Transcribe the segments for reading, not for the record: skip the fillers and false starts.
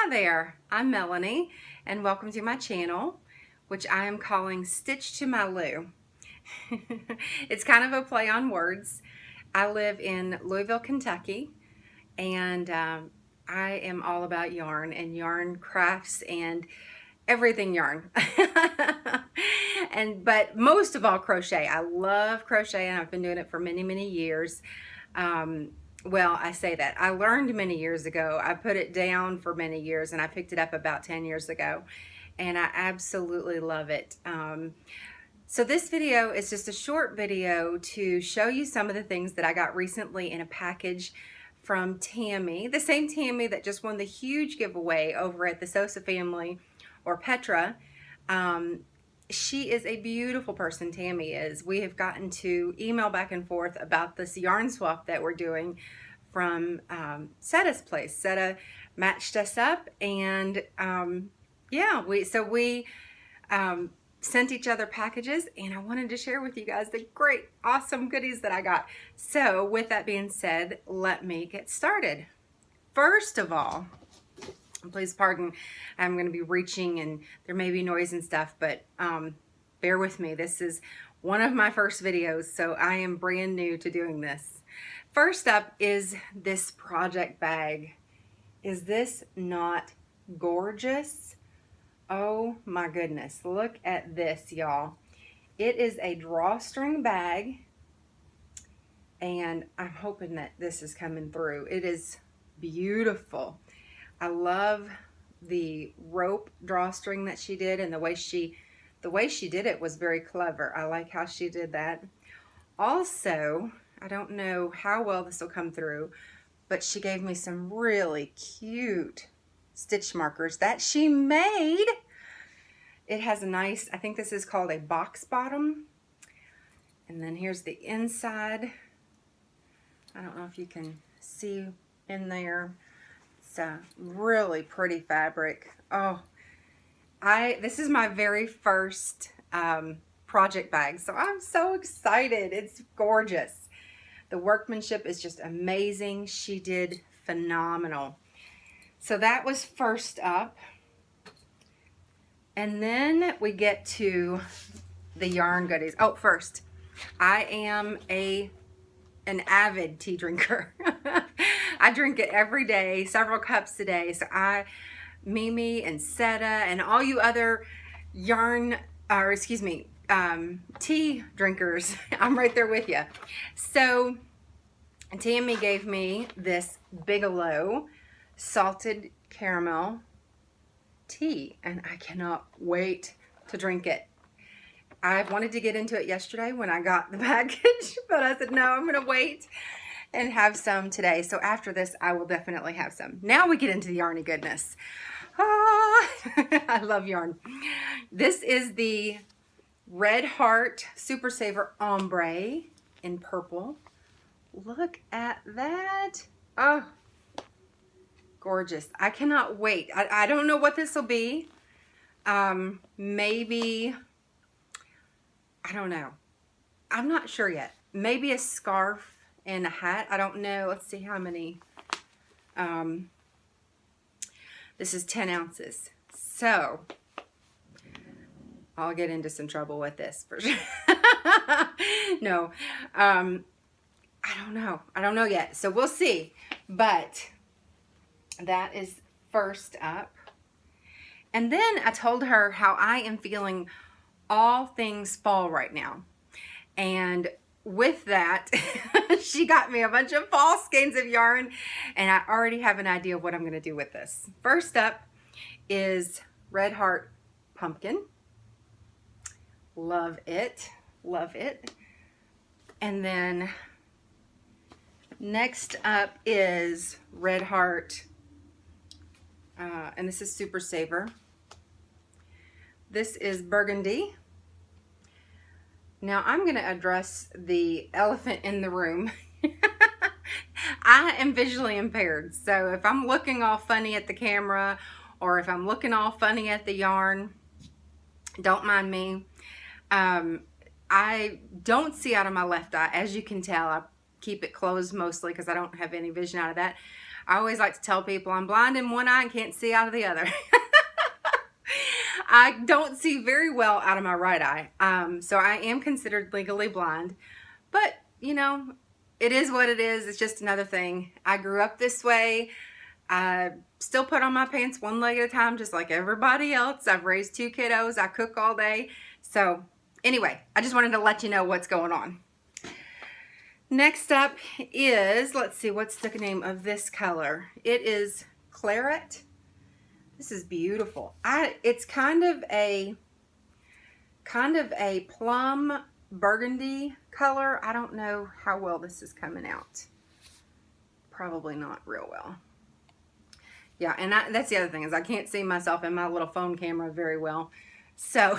Hi there, I'm Melanie, and welcome to my channel, which I am calling Stitch to My Lou. It's kind of a play on words. I live in Louisville, Kentucky, and I am all about yarn and yarn crafts and everything yarn. But most of all, crochet. I love crochet, and I've been doing it for many years. Well, I say that. I learned many years ago. I put it down for many years, and I picked it up about 10 years ago, and I absolutely love it. So this video is just a short video to show you some of the things that I got recently in a package from Tammy, the same Tammy that just won the huge giveaway over at the Sosa family, or Petra. She is a beautiful person, Tammy is. We have gotten to email back and forth about this yarn swap that we're doing from Setta's place. Setta matched us up, and yeah, we sent each other packages, and I wanted to share with you guys the great, awesome goodies that I got. So with that being said, let me get started. First of all, please pardon, I'm going to be reaching and there may be noise and stuff, but bear with me. This is one of my first videos, so I am brand new to doing this. First up is this project bag. Is this not gorgeous? Oh my goodness, look at this, y'all. It is a drawstring bag, and I'm hoping that this is coming through. It is beautiful. I love the rope drawstring that she did, and the way she did it was very clever. I like how she did that. Also, I don't know how well this will come through, but she gave me some really cute stitch markers that she made. It has a nice, I think this is called a box bottom. And then here's the inside. I don't know if you can see in there. It's a really pretty fabric. Oh, this is my very first project bag, so I'm so excited. It's gorgeous. The workmanship is just amazing. She did phenomenal. So that was first up. And then we get to the yarn goodies. Oh, first, I am an avid tea drinker. I drink it every day, several cups a day. So Mimi and Setta and all you other tea drinkers, I'm right there with you. So Tammy gave me this Bigelow salted caramel tea, and I cannot wait to drink it. I wanted to get into it yesterday when I got the package, but I said, no, I'm going to wait and have some today. So after this, I will definitely have some. Now we get into the yarny goodness. Ah, I love yarn. This is the Red Heart Super Saver Ombre in purple. Look at that. Oh, gorgeous. I cannot wait. I don't know what this will be. Maybe, I don't know. I'm not sure yet. Maybe a scarf and a hat. I don't know. Let's see how many. This is 10 ounces. So I'll get into some trouble with this for sure. No, I don't know. I don't know yet. So we'll see. But that is first up. And then I told her how I am feeling all things fall right now. And with that, she got me a bunch of fall skeins of yarn, and I already have an idea of what I'm going to do with this. First up is Red Heart Pumpkin. Love it. Love it. And then next up is Red Heart, and this is Super Saver. This is Burgundy. Now I'm going to address the elephant in the room. I am visually impaired, so if I'm looking all funny at the camera, or if I'm looking all funny at the yarn, don't mind me. I don't see out of my left eye, as you can tell. I keep it closed mostly because I don't have any vision out of that. I always like to tell people I'm blind in one eye and can't see out of the other. I don't see very well out of my right eye. So I am considered legally blind, but you know, it is what it is. It's just another thing. I grew up this way. I still put on my pants one leg at a time, just like everybody else. I've raised 2 kiddos. I cook all day. So anyway, I just wanted to let you know what's going on. Next up is, let's see, what's the name of this color? It is Claret. This is beautiful. It's kind of a plum burgundy color. I don't know how well this is coming out. Probably not real well. Yeah, and that's the other thing, is I can't see myself in my little phone camera very well. So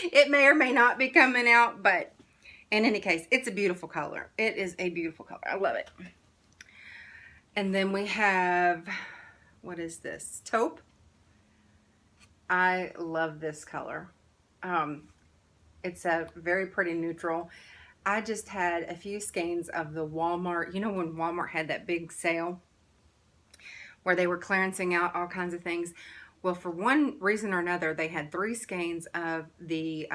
it may or may not be coming out, but in any case, it's a beautiful color. It is a beautiful color. I love it. And then we have, what is this? Taupe. I love this color. It's a very pretty neutral. I just had a few skeins of the Walmart, you know when Walmart had that big sale where they were clearancing out all kinds of things? Well, for one reason or another, they had 3 skeins of the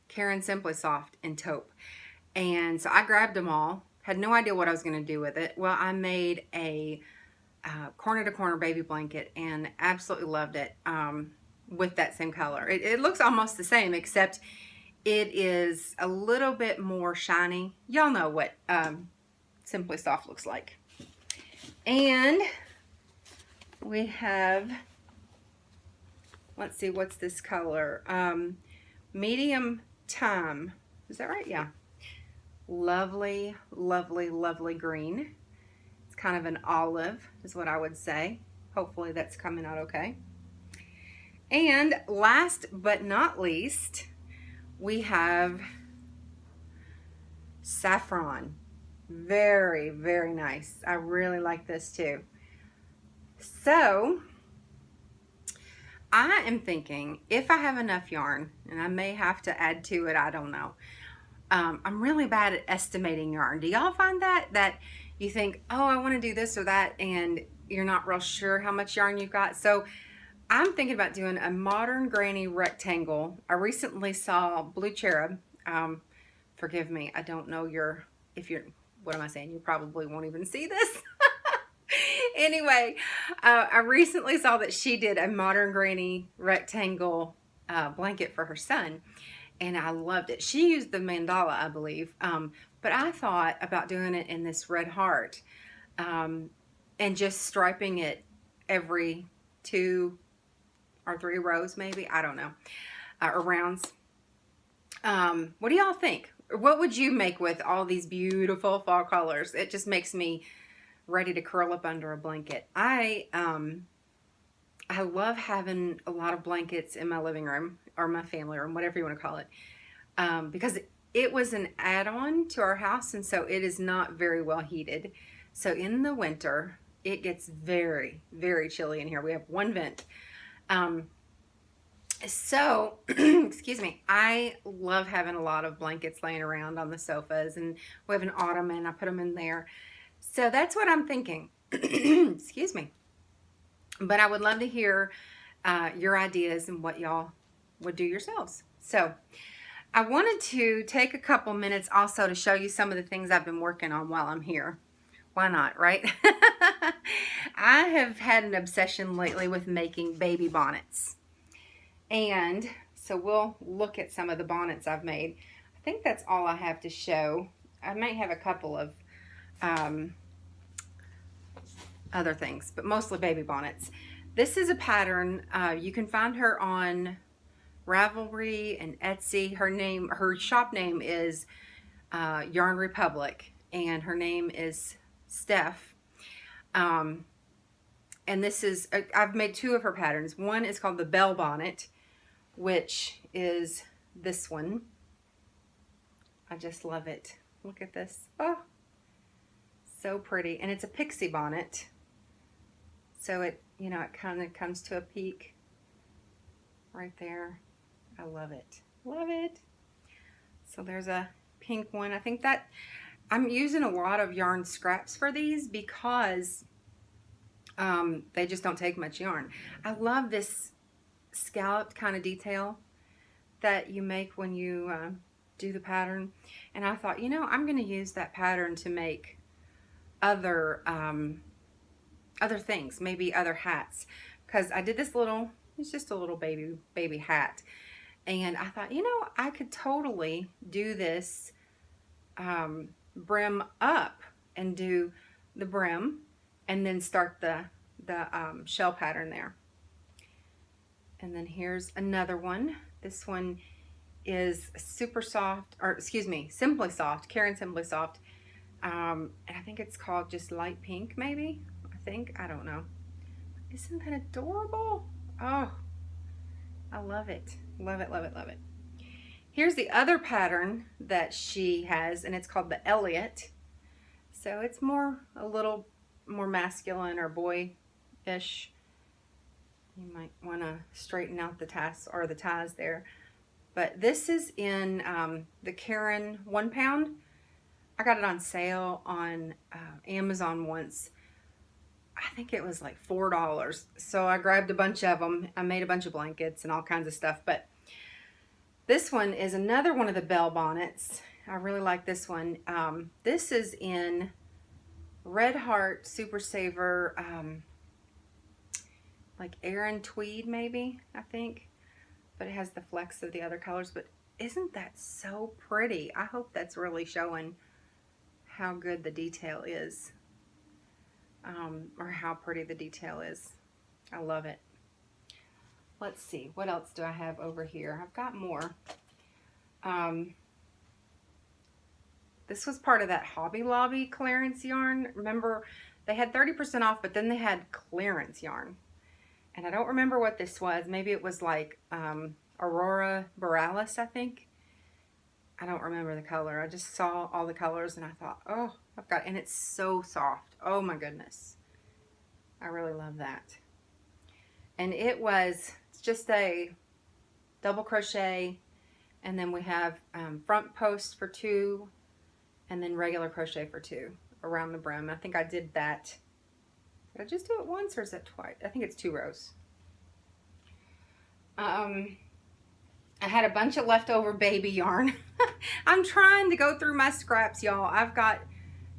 Karen Simply Soft in taupe. And so I grabbed them all. Had no idea what I was going to do with it. Well, I made a corner to corner baby blanket and absolutely loved it with that same color. It looks almost the same, except it is a little bit more shiny. Y'all know what Simply Soft looks like. And we have, let's see, what's this color? Medium Time. Is that right? Yeah. Lovely, lovely, lovely green. It's kind of an olive is what I would say. Hopefully that's coming out okay. And last but not least, we have Saffron. Very, very nice. I really like this too. So I am thinking, if I have enough yarn, and I may have to add to it, I don't know. I'm really bad at estimating yarn. Do y'all find that you think, oh, I want to do this or that, and you're not real sure how much yarn you've got? So I'm thinking about doing a modern granny rectangle. I recently saw Blue Cherub. Forgive me, I don't know what am I saying? You probably won't even see this. Anyway, I recently saw that she did a modern granny rectangle blanket for her son, and I loved it. She used the mandala, I believe, but I thought about doing it in this red heart and just striping it every 2 or 3 rows, maybe. I don't know, or rounds. What do y'all think? What would you make with all these beautiful fall colors? It just makes me ready to curl up under a blanket. I love having a lot of blankets in my living room or my family room, whatever you want to call it, because it was an add-on to our house, and so it is not very well heated. So in the winter, it gets very, very chilly in here. We have 1 vent. So, excuse me, I love having a lot of blankets laying around on the sofas, and we have an ottoman. I put them in there. So that's what I'm thinking. Excuse me. But I would love to hear your ideas and what y'all would do yourselves. So I wanted to take a couple minutes also to show you some of the things I've been working on while I'm here. Why not, right? I have had an obsession lately with making baby bonnets. And so we'll look at some of the bonnets I've made. I think that's all I have to show. I might have a couple of other things, but mostly baby bonnets. This is a pattern. You can find her on Ravelry and Etsy. Her shop name is Yarn Republic, and her name is Steph. And this is, I've made 2 of her patterns. One is called the Bell Bonnet, which is this one. I just love it. Look at this. Oh, so pretty. And it's a pixie bonnet. So it, you know, it kind of comes to a peak right there. I love it. Love it. So there's a pink one. I think I'm using a lot of yarn scraps for these because they just don't take much yarn. I love this scalloped kind of detail that you make when you do the pattern. And I thought, you know, I'm going to use that pattern to make other things, maybe other hats. Because I did this little, it's just a little baby hat. And I thought, you know, I could totally do this brim up and do the brim and then start the shell pattern there. And then here's another one. This one is super soft, or excuse me, Simply Soft, Karen Simply Soft. And I think it's called just light pink, maybe. I don't know. Isn't that adorable? Oh, I love it. Love it, love it, love it. Here's the other pattern that she has, and it's called the Elliot. So it's a little more masculine or boy-ish. You might want to straighten out the ties there. But this is in the Karen 1 pound. I got it on sale on Amazon once. I think it was like $4. So I grabbed a bunch of them. I made a bunch of blankets and all kinds of stuff. But this one is another one of the bell bonnets. I really like this one. This is in Red Heart Super Saver, like Aran Tweed maybe, I think. But it has the flecks of the other colors. But isn't that so pretty? I hope that's really showing how good the detail is. Or how pretty the detail is. I love it. Let's see, what else do I have over here? I've got more. This was part of that Hobby Lobby clearance yarn. Remember, they had 30% off, but then they had clearance yarn. And I don't remember what this was. Maybe it was like Aurora Borealis, I think. I don't remember the color. I just saw all the colors and I thought, oh, and it's so soft. Oh my goodness. I really love that. And it's just a double crochet, and then we have front post for 2 and then regular crochet for 2 around the brim. I think I did that. Did I just do it once or is that twice? I think it's 2 rows. I had a bunch of leftover baby yarn. I'm trying to go through my scraps, y'all. I've got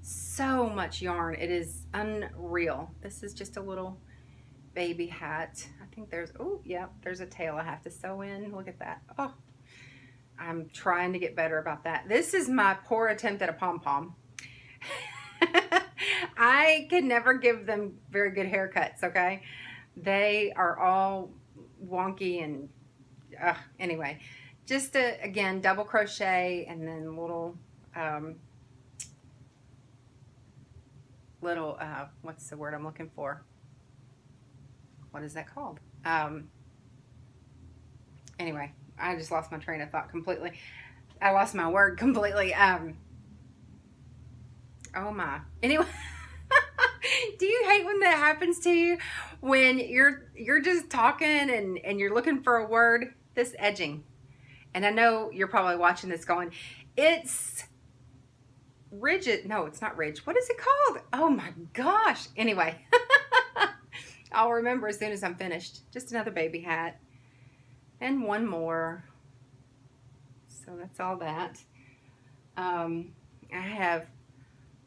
so much yarn. It is unreal. This is just a little baby hat. I think there's, oh, yeah, there's a tail I have to sew in. Look at that. Oh, I'm trying to get better about that. This is my poor attempt at a pom-pom. I can never give them very good haircuts, okay? They are all wonky and anyway, just again, double crochet and then little what's the word I'm looking for? What is that called? Anyway, I just lost my train of thought completely. I lost my word completely. Oh my. Anyway, do you hate when that happens to you? When you're just talking and you're looking for a word? This edging. And I know you're probably watching this going, it's rigid. No, it's not ridge. What is it called? Oh my gosh. Anyway, I'll remember as soon as I'm finished. Just another baby hat. And one more. So that's all that. I have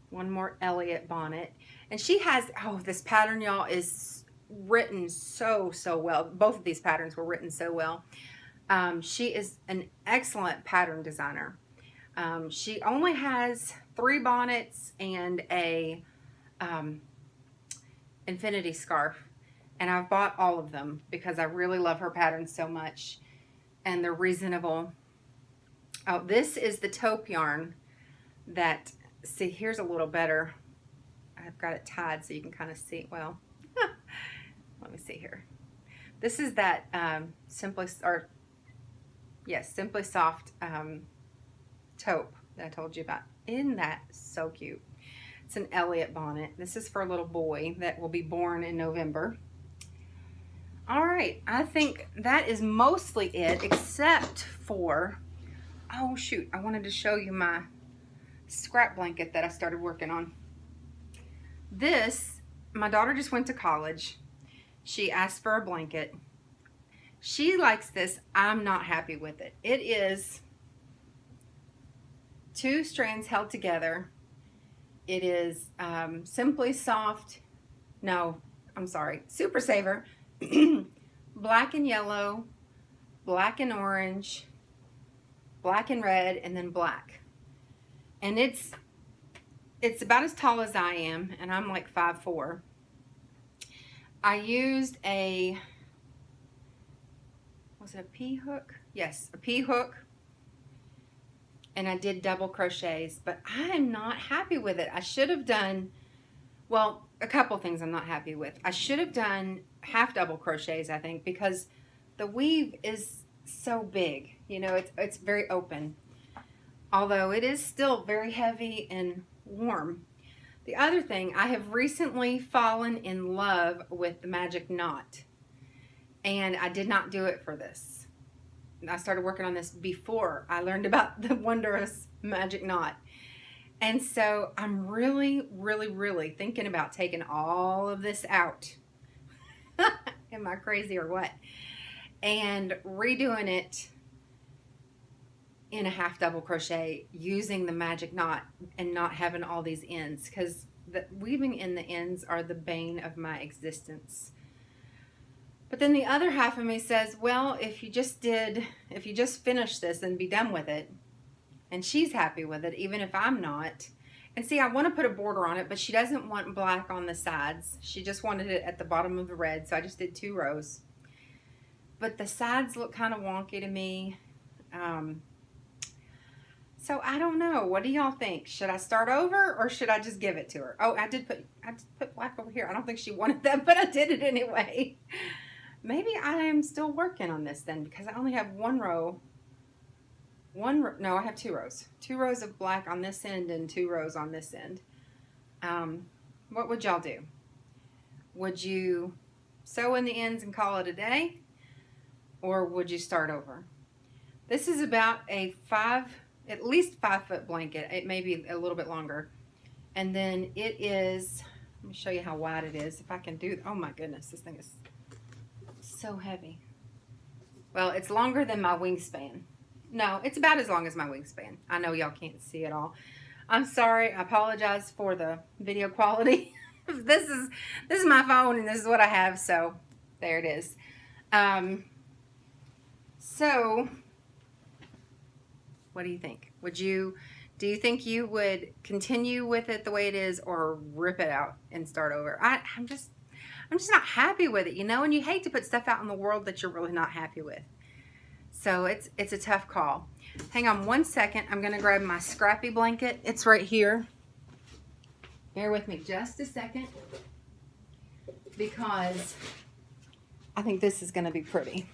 one more Elliot bonnet. And she has, oh, this pattern, y'all, is written so well. Both of these patterns were written so well. She is an excellent pattern designer. She only has 3 bonnets and a infinity scarf. And I've bought all of them because I really love her patterns so much. And they're reasonable. Oh, this is the taupe yarn that, see, here's a little better. I've got it tied so you can kind of see, well, let me see here. This is that Simply Soft taupe that I told you about. Isn't that so cute? It's an Elliot bonnet. This is for a little boy that will be born in November. All right, I think that is mostly it, except for, oh shoot, I wanted to show you my scrap blanket that I started working on. This, my daughter just went to college. She asked for a blanket. She likes this. I'm not happy with it. It is 2 strands held together. It is Simply Soft. No, I'm sorry. Super Saver. Black and yellow, black and orange, black and red, and then black. And it's about as tall as I am, and I'm like 5'4". I used a, was it a P-hook? Yes, a P-hook. And I did double crochets, but I'm not happy with it. I should have done, well, a couple things I'm not happy with. I should have done half double crochets, I think, because the weave is so big. You know, it's very open. Although it is still very heavy and warm. The other thing, I have recently fallen in love with the magic knot. And I did not do it for this. I started working on this before I learned about the wondrous magic knot. And so I'm really, really, really thinking about taking all of this out. Am I crazy or what? And redoing it in a half double crochet using the magic knot and not having all these ends, because the weaving in the ends are the bane of my existence. But then the other half of me says, well, if you just finish this and be done with it, and she's happy with it, even if I'm not. And see, I want to put a border on it, but she doesn't want black on the sides. She just wanted it at the bottom of the red, so I just did 2 rows. But the sides look kind of wonky to me. So I don't know. What do y'all think? Should I start over or should I just give it to her? Oh, I did put black over here. I don't think she wanted that, but I did it anyway. Maybe I am still working on this then, because I only have 1 row. No, I have 2 rows. 2 rows of black on this end and 2 rows on this end. What would y'all do? Would you sew in the ends and call it a day? Or would you start over? This is about a at least 5 foot blanket. It may be a little bit longer. And then it is, let me show you how wide it is. If I can do, oh my goodness, this thing is so heavy. Well, it's longer than my wingspan. No, it's about as long as my wingspan. I know y'all can't see it all. I'm sorry. I apologize for the video quality. This is my phone and this is what I have, so there it is. So what do you think? Do you think you would continue with it the way it is or rip it out and start over? I'm just not happy with it, you know, and you hate to put stuff out in the world that you're really not happy with. So it's a tough call. Hang on 1 second. I'm going to grab my scrappy blanket. It's right here. Bear with me just a second, because I think this is going to be pretty.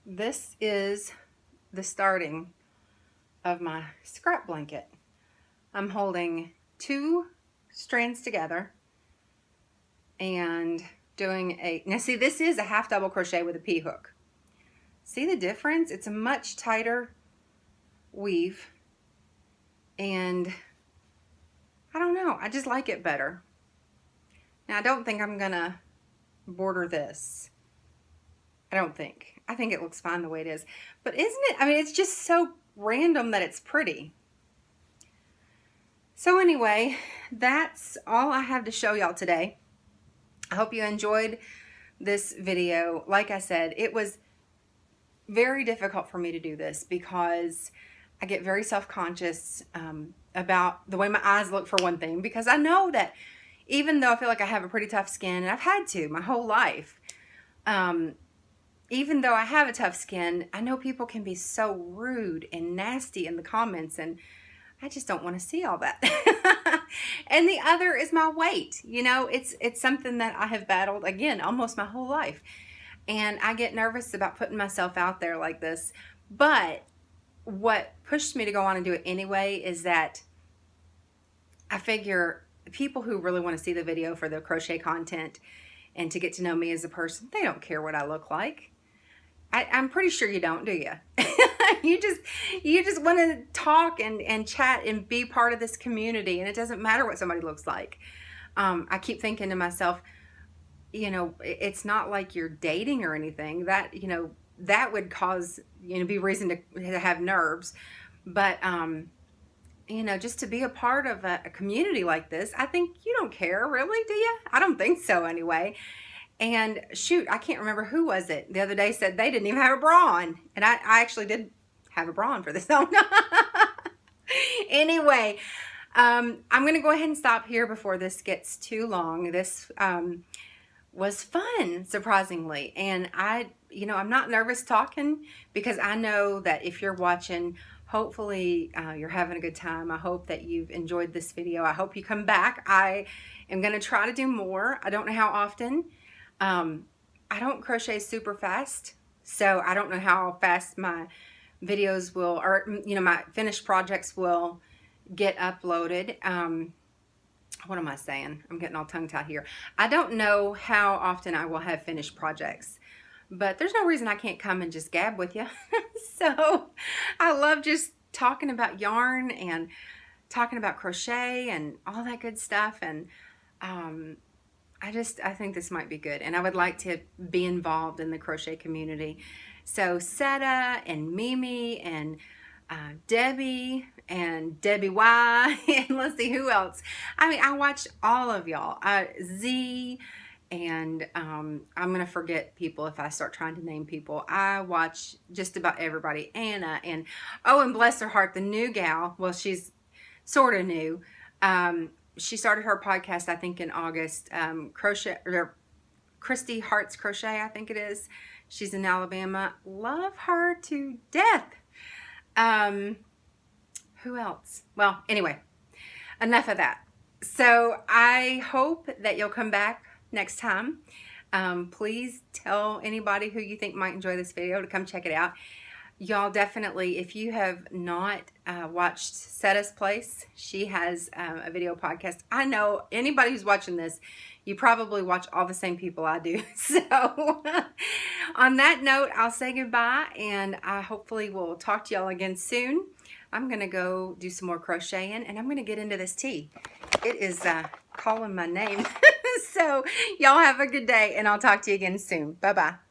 This is the starting of my scrap blanket. I'm holding 2 strands together and doing now see, this is a half double crochet with a P-hook. See the difference? It's a much tighter weave, and I don't know, I just like it better. Now I don't think I'm gonna border this. I think it looks fine the way it is. But isn't it, I mean, it's just so random that it's pretty. So anyway, that's all I have to show y'all today. I hope you enjoyed this video. Like I said, it was very difficult for me to do this because I get very self-conscious about the way my eyes look, for one thing, because I know that even though I feel like I have a pretty tough skin, and I've had to my whole life, even though I have a tough skin, I know people can be so rude and nasty in the comments, and I just don't want to see all that. And the other is my weight. You know, it's something that I have battled, again, almost my whole life. And I get nervous about putting myself out there like this. But what pushed me to go on and do it anyway is that I figure people who really want to see the video for the crochet content and to get to know me as a person, they don't care what I look like. I'm pretty sure you don't, do you? you just want to talk and chat and be part of this community, and it doesn't matter what somebody looks like. I keep thinking to myself, it's not like you're dating or anything that, that would cause, be reason to have nerves. But, just to be a part of a community like this, I think you don't care, really, do you? I don't think so anyway. And shoot, I can't remember who was it the other day said they didn't even have a bra on. And I actually did have a bra on for this. Anyway, I'm going to go ahead and stop here before this gets too long. This was fun, surprisingly. And I'm not nervous talking because I know that if you're watching, hopefully you're having a good time. I hope that you've enjoyed this video. I hope you come back. I am going to try to do more. I don't know how often. I don't crochet super fast, so I don't know how fast my videos will, or my finished projects will get uploaded. What am I saying? I'm getting all tongue-tied here. I don't know how often I will have finished projects, but there's no reason I can't come and just gab with you. So I love just talking about yarn and talking about crochet and all that good stuff. And I think this might be good, and I would like to be involved in the crochet community. So Seta and Mimi and Debbie and Debbie Y and let's see who else. I watched all of y'all. Z, and I'm gonna forget people if I start trying to name people. I watch just about everybody. Anna and bless her heart, the new gal. Well, she's sort of new. She started her podcast, I think, in August. Christy Hearts Crochet, I think it is. She's in Alabama. Love her to death. Who else? Well, anyway, enough of that. So I hope that you'll come back next time. Please tell anybody who you think might enjoy this video to come check it out. Y'all definitely, if you have not watched Seta's Place, she has a video podcast. I know anybody who's watching this, you probably watch all the same people I do. So on that note, I'll say goodbye, and I hopefully will talk to y'all again soon. I'm going to go do some more crocheting, and I'm going to get into this tea. It is calling my name. So y'all have a good day, and I'll talk to you again soon. Bye-bye.